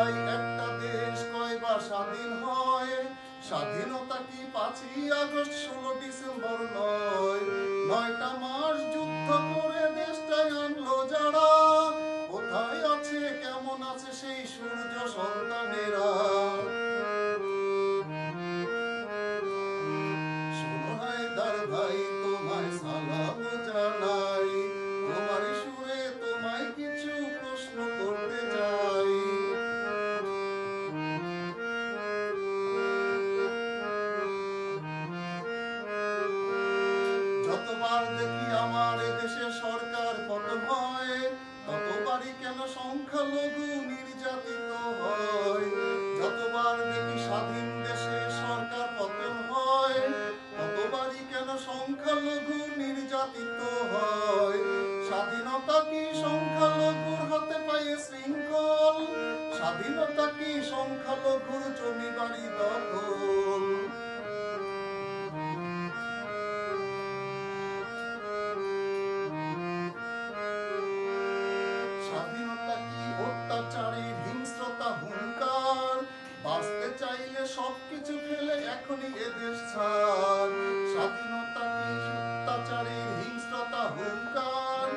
ভাই একটা দেশ কয়বার স্বাধীন হয়? স্বাধীনতা কি 5ই আগস্ট 16 ডিসেম্বর নয়? 9টা মাস যুদ্ধ করে দেশটায় আনলো যারা, কোথায় আছে কেমন আছে সেই সূর্য সন্তানেরা? শোনো হায়দার ভাই, তোমায় সালাম জানাই, তোমার সুরে তোমায় কিছু প্রশ্ন করতে চাই। যতবার দেখি আমার দেশে সরকার পতন হয়, ততবারই কেন সংখ্যালঘু নির্যাতিত হয়? যতবার দেখি স্বাধীন দেশে সরকার পতন হয়, ততবারই কেন সংখ্যালঘু নির্যাতিত হয়? স্বাধীনতা কি সংখ্যালঘুর হাতে পায়ে শৃঙ্খল? স্বাধীনতা কি সংখ্যালঘুর জমি বাড়ি দখল? স্বাধীনতা কি অত্যাচারের হিংস্রতা হুঙ্কার? বাঁচতে চাইলে সবকিছু ফেলে এখনই এদেশ ছাড়। স্বাধীনতা কি অত্যাচারের হিংস্রতা হুঙ্কার?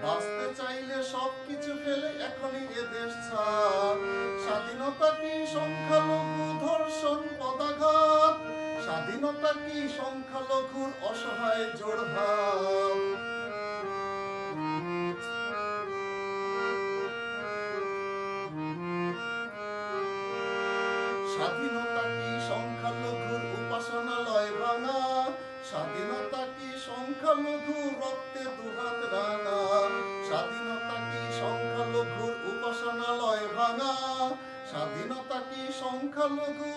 বাঁচতে চাইলে সবকিছু ফেলে এখনই এদেশ ছাড়। স্বাধীনতা কি সংখ্যালঘু ধর্ষণ পদাঘাত? স্বাধীনতা কি সংখ্যালঘুর অসহায় জোড়হাত? স্বাধীনতা কি সংখ্যালঘুর উপাসনালয় ভাঙা? স্বাধীনতা কি সংখ্যালঘুর রক্তে দুহাত রাঙা? স্বাধীনতা কি সংখ্যালঘুর উপাসনালয় ভাঙা? স্বাধীনতা কি সংখ্যালঘুর